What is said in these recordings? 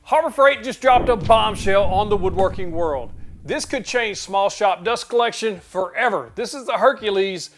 Harbor Freight just dropped a bombshell on the woodworking world. This could change small shop dust collection forever. This is the Hercules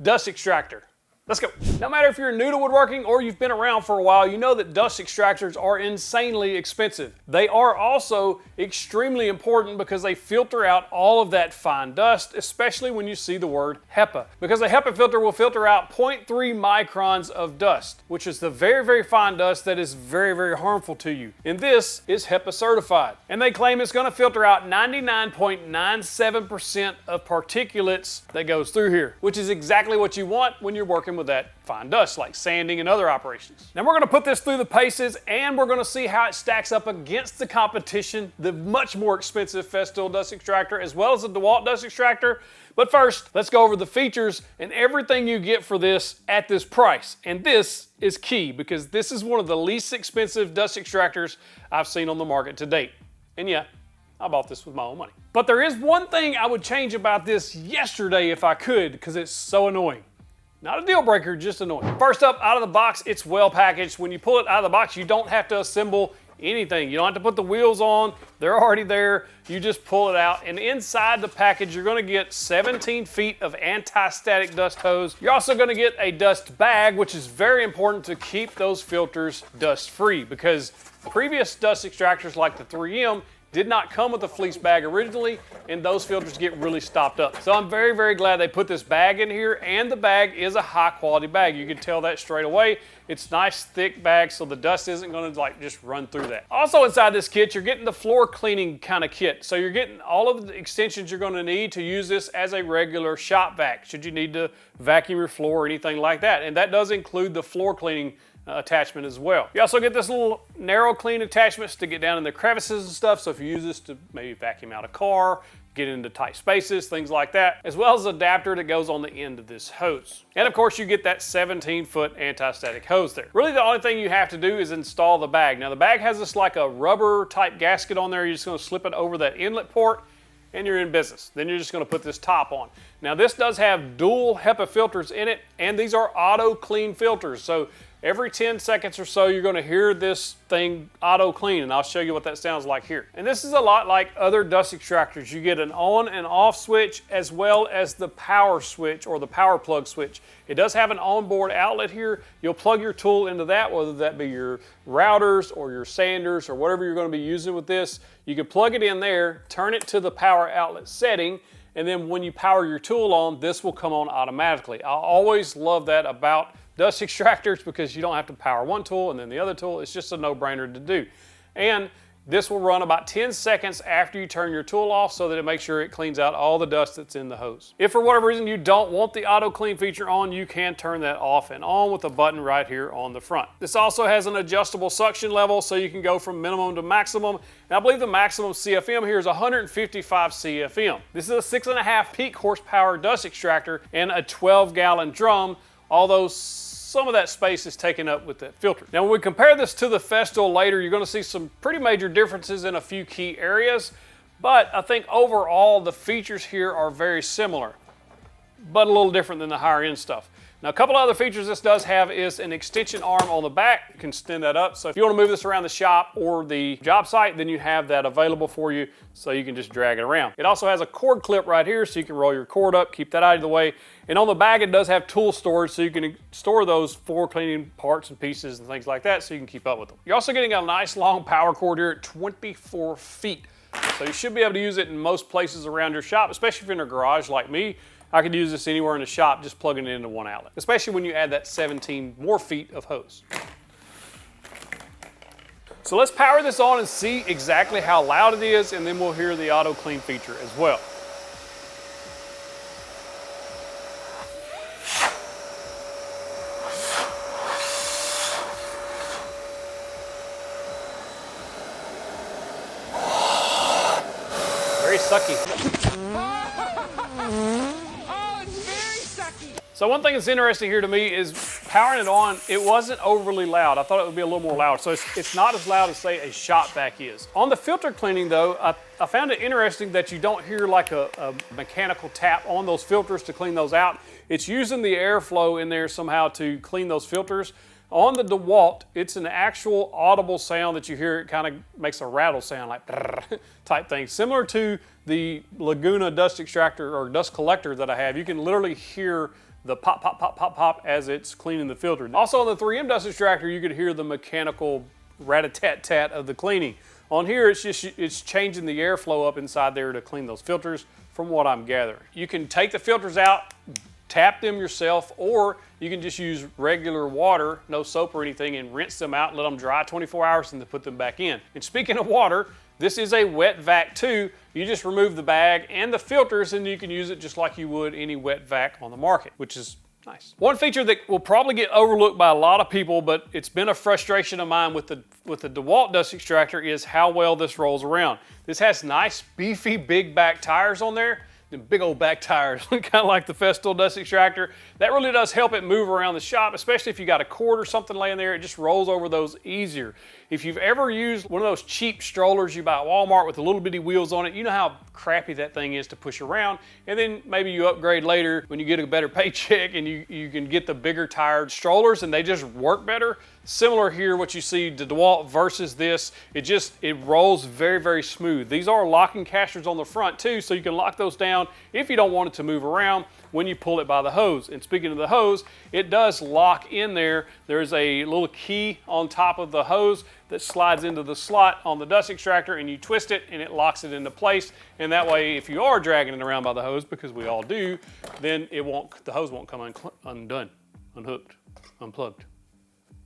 Dust Extractor. Let's go. No matter if you're new to woodworking or you've been around for a while, you know that dust extractors are insanely expensive. They are also extremely important because they filter out all of that fine dust, especially when you see the word HEPA. Because a HEPA filter will filter out 0.3 microns of dust, which is the very, very fine dust that is very, very harmful to you. And this is HEPA certified. And they claim it's going to filter out 99.97% of particulates that goes through here, which is exactly what you want when you're working with that fine dust, like sanding and other operations. Now we're going to put this through the paces and we're going to see how it stacks up against the competition, the much more expensive Festool Dust Extractor as well as the DeWalt Dust Extractor. But first, let's go over the features and everything you get for this at this price. And this is key because this is one of the least expensive dust extractors I've seen on the market to date. And yeah, I bought this with my own money. But there is one thing I would change about this yesterday if I could, because it's so annoying. Not a deal breaker, just annoying. First up, out of the box, it's well packaged. When you pull it out of the box, you don't have to assemble anything. You don't have to put the wheels on. They're already there. You just pull it out. And inside the package, you're gonna get 17 feet of anti-static dust hose. You're also gonna get a dust bag, which is very important to keep those filters dust free because previous dust extractors like the 3M did not come with a fleece bag originally, and those filters get really stopped up. So I'm very, very glad they put this bag in here, and the bag is a high quality bag. You can tell that straight away. It's nice, thick bag, so the dust isn't gonna just run through that. Also inside this kit, you're getting the floor cleaning kind of kit. So you're getting all of the extensions you're gonna need to use this as a regular shop vac, should you need to vacuum your floor or anything like that. And that does include the floor cleaning attachment as well. You also get this little narrow clean attachments to get down in the crevices and stuff. So if you use this to maybe vacuum out a car, get into tight spaces, things like that, as well as an adapter that goes on the end of this hose. And of course you get that 17-foot anti-static hose there. Really the only thing you have to do is install the bag. Now the bag has this like a rubber type gasket on there. You're just gonna slip it over that inlet port and you're in business. Then you're just gonna put this top on. Now this does have dual HEPA filters in it, and these are auto clean filters. So every 10 seconds or so, you're gonna hear this thing auto clean, and I'll show you what that sounds like here. And this is a lot like other dust extractors. You get an on and off switch as well as the power switch or the power plug switch. It does have an onboard outlet here. You'll plug your tool into that, whether that be your routers or your sanders or whatever you're gonna be using with this. You can plug it in there, turn it to the power outlet setting, and then when you power your tool on, this will come on automatically. I always love that about dust extractors because you don't have to power one tool and then the other tool. It's just a no-brainer to do. And this will run about 10 seconds after you turn your tool off so that it makes sure it cleans out all the dust that's in the hose. If for whatever reason you don't want the auto clean feature on, you can turn that off and on with a button right here on the front. This also has an adjustable suction level so you can go from minimum to maximum. And I believe the maximum CFM here is 155 CFM. This is a 6.5 peak horsepower dust extractor and a 12-gallon drum, although some of that space is taken up with that filter. Now when we compare this to the Festool later, you're gonna see some pretty major differences in a few key areas, but I think overall the features here are very similar, but a little different than the higher end stuff. Now a couple other features this does have is an extension arm on the back. You can extend that up. So if you want to move this around the shop or the job site, then you have that available for you so you can just drag it around. It also has a cord clip right here so you can roll your cord up, keep that out of the way. And on the bag it does have tool storage so you can store those floor cleaning parts and pieces and things like that so you can keep up with them. You're also getting a nice long power cord here at 24 feet. So you should be able to use it in most places around your shop, especially if you're in a garage like me. I could use this anywhere in the shop, just plugging it into one outlet, especially when you add that 17 more feet of hose. So let's power this on and see exactly how loud it is, and then we'll hear the auto clean feature as well. Very sucky. So one thing that's interesting here to me is powering it on, it wasn't overly loud. I thought it would be a little more loud. So it's not as loud as say a shop vac is. On the filter cleaning though, I found it interesting that you don't hear like a mechanical tap on those filters to clean those out. It's using the airflow in there somehow to clean those filters. On the DeWalt, it's an actual audible sound that you hear. It kind of makes a rattle sound, like type thing, similar to the Laguna dust extractor or dust collector that I have. You can literally hear the pop, pop, pop, pop, pop as it's cleaning the filter. Also on the 3M dust extractor, you could hear the mechanical rat-a-tat-tat of the cleaning. On here, it's changing the airflow up inside there to clean those filters from what I'm gathering. You can take the filters out, tap them yourself, or you can just use regular water, no soap or anything, and rinse them out and let them dry 24 hours and then put them back in. And speaking of water, this is a wet vac too. You just remove the bag and the filters and you can use it just like you would any wet vac on the market, which is nice. One feature that will probably get overlooked by a lot of people, but it's been a frustration of mine with the DeWalt dust extractor, is how well this rolls around. This has nice, beefy, big back tires on there. The big old back tires, kind of like the Festool dust extractor. That really does help it move around the shop, especially if you got a cord or something laying there. It just rolls over those easier. If you've ever used one of those cheap strollers you buy at Walmart with the little bitty wheels on it, you know how crappy that thing is to push around. And then maybe you upgrade later when you get a better paycheck and you can get the bigger tired strollers and they just work better. Similar here, what you see, the DeWalt versus this, it rolls very, very smooth. These are locking casters on the front too, so you can lock those down if you don't want it to move around when you pull it by the hose. And speaking of the hose, it does lock in there. There's a little key on top of the hose that slides into the slot on the dust extractor, and you twist it and it locks it into place. And that way, if you are dragging it around by the hose, because we all do, then the hose won't come undone, unhooked, unplugged.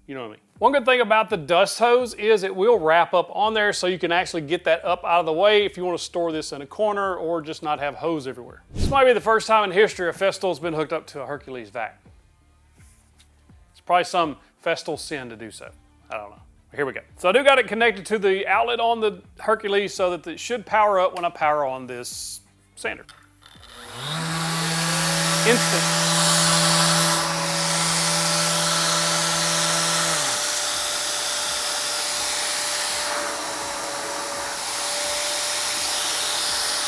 You know what I mean? One good thing about the dust hose is it will wrap up on there so you can actually get that up out of the way if you want to store this in a corner or just not have hose everywhere. This might be the first time in history a Festool's been hooked up to a Hercules vac. It's probably some Festool sin to do so. I don't know. Here we go. So I do got it connected to the outlet on the Hercules so that it should power up when I power on this sander. Instant.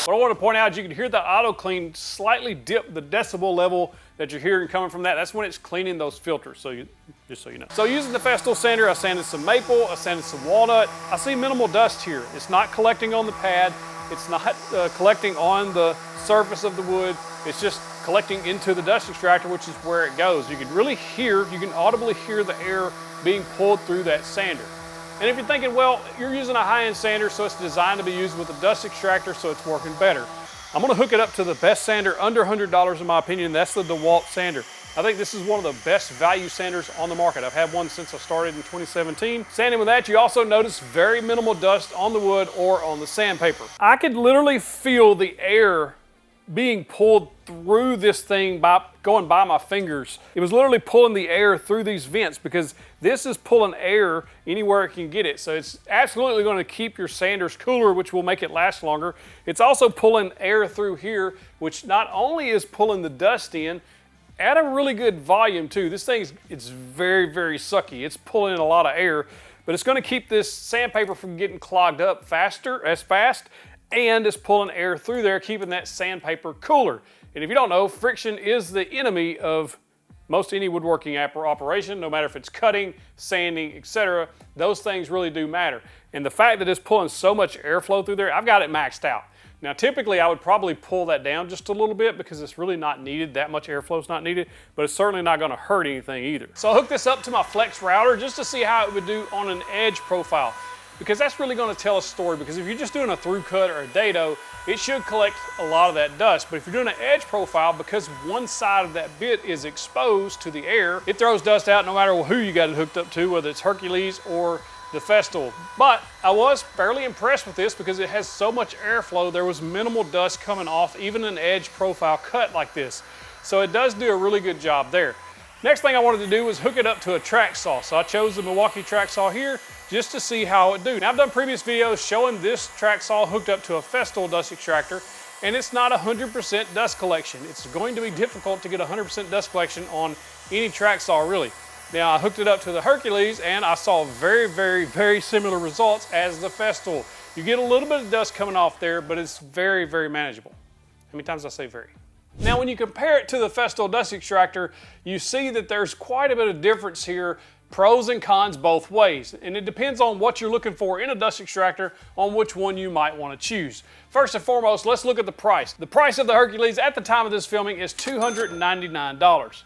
What I want to point out is you can hear the auto clean slightly dip the decibel level that you're hearing coming from that. That's when it's cleaning those filters, just so you know. So using the Festool sander, I sanded some maple, I sanded some walnut. I see minimal dust here. It's not collecting on the pad. It's not collecting on the surface of the wood. It's just collecting into the dust extractor, which is where it goes. You can audibly hear the air being pulled through that sander. And if you're thinking, well, you're using a high-end sander, so it's designed to be used with a dust extractor, so it's working better. I'm gonna hook it up to the best sander under $100 in my opinion, and that's the DeWalt sander. I think this is one of the best value sanders on the market. I've had one since I started in 2017. Sanding with that, you also notice very minimal dust on the wood or on the sandpaper. I could literally feel the air being pulled through this thing going by my fingers. It was literally pulling the air through these vents because this is pulling air anywhere it can get it. So it's absolutely going to keep your sanders cooler, which will make it last longer. It's also pulling air through here, which not only is pulling the dust in, at a really good volume too. This it's very, very sucky. It's pulling in a lot of air, but it's going to keep this sandpaper from getting clogged up as fast, and it's pulling air through there, keeping that sandpaper cooler. And if you don't know, friction is the enemy of most any woodworking operation, no matter if it's cutting, sanding, etc. Those things really do matter. And the fact that it's pulling so much airflow through there, I've got it maxed out. Now typically I would probably pull that down just a little bit because it's really not needed, that much airflow is not needed, but it's certainly not going to hurt anything either. So I hooked this up to my flex router just to see how it would do on an edge profile, because that's really going to tell a story. Because if you're just doing a through cut or a dado, it should collect a lot of that dust. But if you're doing an edge profile, because one side of that bit is exposed to the air, it throws dust out no matter who you got it hooked up to, whether it's Hercules or the Festool. But I was fairly impressed with this because it has so much airflow. There was minimal dust coming off even an edge profile cut like this. So it does do a really good job there. Next thing I wanted to do was hook it up to a track saw. So I chose the Milwaukee track saw here just to see how it do. Now I've done previous videos showing this track saw hooked up to a Festool dust extractor, and it's not 100% dust collection. It's going to be difficult to get 100% dust collection on any track saw really. Now I hooked it up to the Hercules and I saw very, very, very similar results as the Festool. You get a little bit of dust coming off there, but it's very, very manageable. How many times did I say very? Now when you compare it to the Festool dust extractor, you see that there's quite a bit of difference here Pros and cons both ways, and it depends on what you're looking for in a dust extractor on which one you might want to choose. First and foremost, let's look at the price. The price of the Hercules at the time of this filming is $299.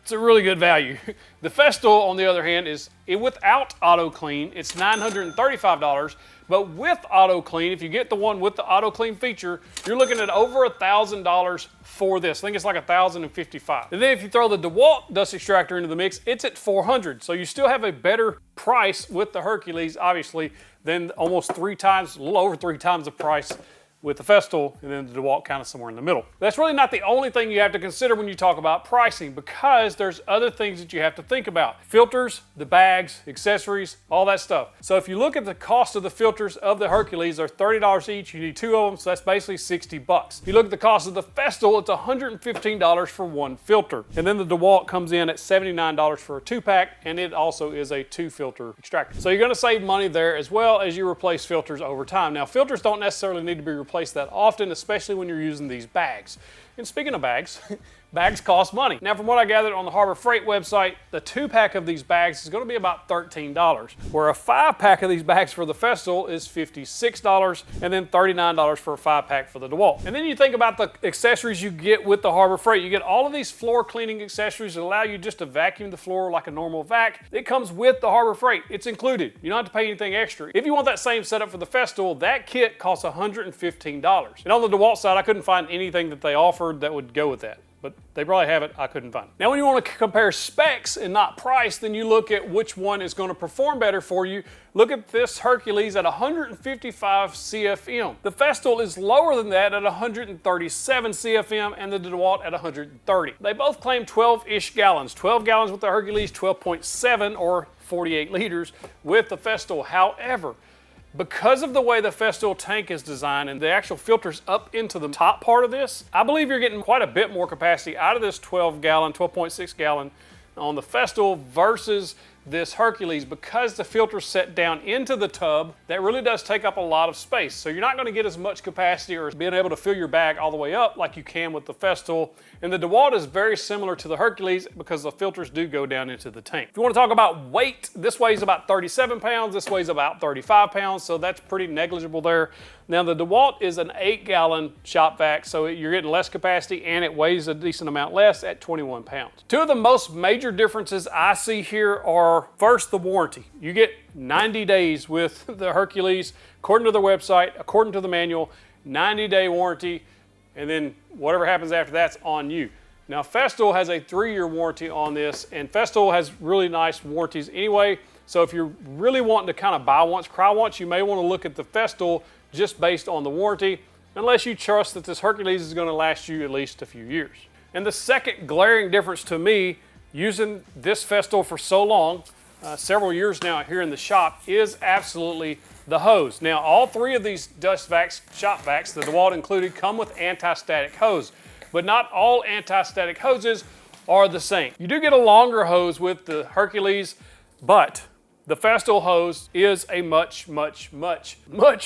It's a really good value. The Festool, on the other hand, is without auto clean. It's $935, but with auto clean, if you get the one with the auto clean feature, you're looking at over $1,000 for this. I think it's like $1,055. And then if you throw the DeWalt dust extractor into the mix, it's at $400. So you still have a better price with the Hercules, obviously, than almost 3 times, a little over 3 times the price with the Festool, and then the DeWalt kind of somewhere in the middle. That's really not the only thing you have to consider when you talk about pricing, because there's other things that you have to think about. Filters, the bags, accessories, all that stuff. So if you look at the cost of the filters of the Hercules, they're $30 each. You need 2 of them, so that's basically $60. If you look at the cost of the Festool, it's $115 for 1 filter. And then the DeWalt comes in at $79 for a 2-pack, and it also is a 2-filter extractor. So you're gonna save money there as well as you replace filters over time. Now, filters don't necessarily need to be replaced that often, especially when you're using these bags. And speaking of bags, bags cost money. Now, from what I gathered on the Harbor Freight website, the 2-pack of these bags is going to be about $13, where a 5-pack of these bags for the Festool is $56, and then $39 for a 5-pack for the DeWalt. And then you think about the accessories you get with the Harbor Freight. You get all of these floor cleaning accessories that allow you just to vacuum the floor like a normal vac. It comes with the Harbor Freight. It's included. You don't have to pay anything extra. If you want that same setup for the Festool, that kit costs $115. And on the DeWalt side, I couldn't find anything that they offered that would go with that. But they probably have it, I couldn't find it. Now, when you want to compare specs and not price, then you look at which one is going to perform better for you. Look at this Hercules at 155 CFM. The Festool is lower than that at 137 CFM, and the DeWalt at 130. They both claim 12-ish gallons. 12 gallons with the Hercules, 12.7 or 48 liters with the Festool. However, because of the way the Festool tank is designed and the actual filters up into the top part of this, I believe you're getting quite a bit more capacity out of this 12.6 gallon on the Festool versus this Hercules, because the filter's set down into the tub. That really does take up a lot of space. So you're not going to get as much capacity or being able to fill your bag all the way up like you can with the Festool. And the DeWalt is very similar to the Hercules because the filters do go down into the tank. If you want to talk about weight, this weighs about 37 pounds, this weighs about 35 pounds, so that's pretty negligible there. Now, the DeWalt is an 8-gallon shop vac, so you're getting less capacity and it weighs a decent amount less at 21 pounds. Two of the most major differences I see here are, first, the warranty. You get 90 days with the Hercules, according to their website, according to the manual, 90-day warranty, and then whatever happens after that's on you. Now, Festool has a 3-year warranty on this, and Festool has really nice warranties anyway, so if you're really wanting to kind of buy once, cry once, you may want to look at the Festool just based on the warranty, unless you trust that this Hercules is going to last you at least a few years. And the second glaring difference to me, using this Festool for so long, several years now here in the shop, is absolutely the hose. Now, all 3 of these dust vacs, shop vacs, the DeWalt included, come with anti-static hose, but not all anti-static hoses are the same. You do get a longer hose with the Hercules, but the Festool hose is a much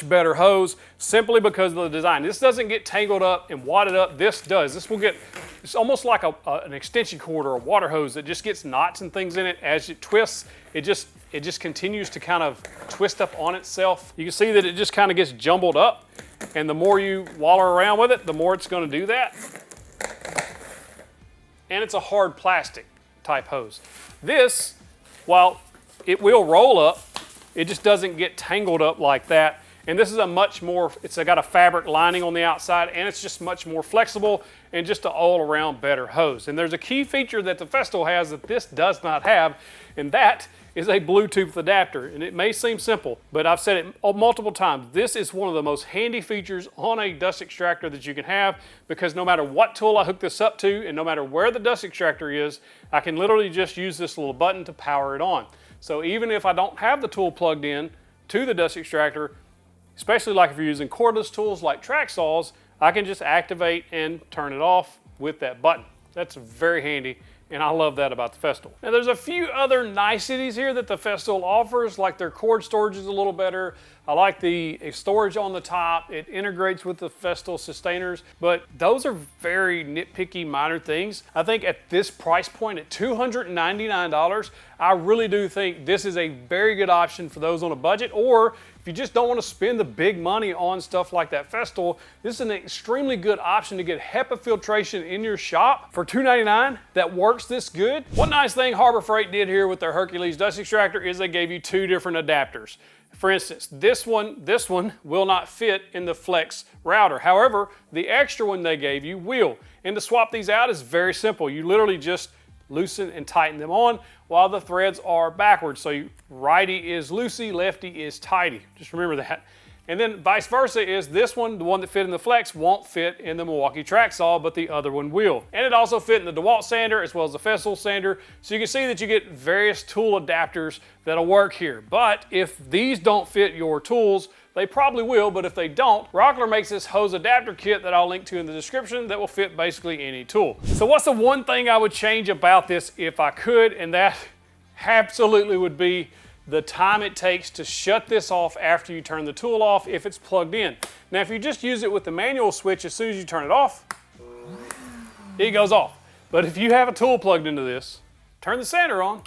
better hose, simply because of the design. This doesn't get tangled up and wadded up. This does. This will get, it's almost like an extension cord or a water hose that just gets knots and things in it. As it twists, it just continues to kind of twist up on itself. You can see that it just kind of gets jumbled up, and the more you waller around with it, the more it's going to do that. And it's a hard plastic type hose. This, while it will roll up, it just doesn't get tangled up like that. And this is a much more, it's got a fabric lining on the outside, and it's just much more flexible and just an all-around better hose. And there's a key feature that the Festool has that this does not have, and that is a Bluetooth adapter. And it may seem simple, but I've said it multiple times. This is one of the most handy features on a dust extractor that you can have, because no matter what tool I hook this up to, and no matter where the dust extractor is, I can literally just use this little button to power it on. So even if I don't have the tool plugged in to the dust extractor, especially like if you're using cordless tools like track saws, I can just activate and turn it off with that button. That's very handy, and I love that about the Festool. Now, there's a few other niceties here that the Festool offers, like their cord storage is a little better. I like the storage on the top. It integrates with the Festool sustainers, but those are very nitpicky minor things. I think at this price point, at $299, I really do think this is a very good option for those on a budget, or if you just don't want to spend the big money on stuff like that Festool, this is an extremely good option to get HEPA filtration in your shop for $2.99 that works this good. One nice thing Harbor Freight did here with their Hercules Dust Extractor is they gave you two different adapters. For instance, this one will not fit in the Flex router. However, the extra one they gave you will. And to swap these out is very simple. You literally just loosen and tighten them on while the threads are backwards. So righty is loosey, lefty is tighty. Just remember that. And then vice versa is this one, the one that fit in the Flex, won't fit in the Milwaukee track saw, but the other one will. And it also fit in the DeWalt sander as well as the Festool sander. So you can see that you get various tool adapters that'll work here. But if these don't fit your tools, they probably will, but if they don't, Rockler makes this hose adapter kit that I'll link to in the description that will fit basically any tool. So what's the one thing I would change about this if I could? And that absolutely would be the time it takes to shut this off after you turn the tool off if it's plugged in. Now, if you just use it with the manual switch, as soon as you turn it off, it goes off. But if you have a tool plugged into this, turn the sander on,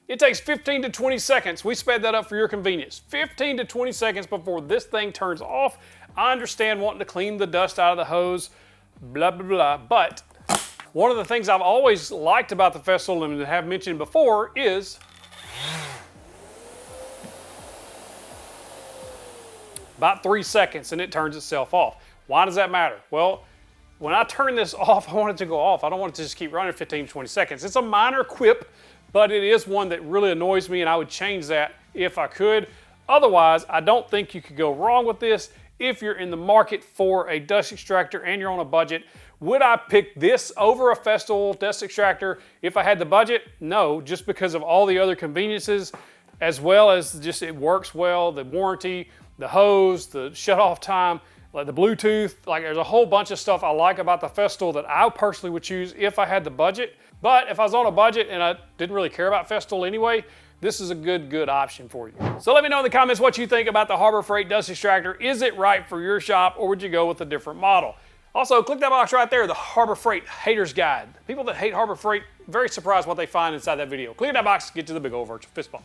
it takes 15 to 20 seconds. We sped that up for your convenience. 15 to 20 seconds before this thing turns off. I understand wanting to clean the dust out of the hose, blah, blah, blah. But one of the things I've always liked about the Festool and have mentioned before is about 3 seconds and it turns itself off. Why does that matter? Well, when I turn this off, I want it to go off. I don't want it to just keep running 15 to 20 seconds. It's a minor quip, but it is one that really annoys me and I would change that if I could. Otherwise, I don't think you could go wrong with this. If you're in the market for a dust extractor and you're on a budget, would I pick this over a Festool dust extractor if I had the budget? No, just because of all the other conveniences, as well as just it works well, the warranty, the hose, the shut-off time, like the Bluetooth, like there's a whole bunch of stuff I like about the Festool that I personally would choose if I had the budget. But if I was on a budget and I didn't really care about Festool anyway, this is a good option for you. So let me know in the comments what you think about the Harbor Freight Dust Extractor. Is it right for your shop, or would you go with a different model? Also, click that box right there, the Harbor Freight Hater's Guide. People that hate Harbor Freight, very surprised what they find inside that video. Click that box, get to the big old virtual fist bump.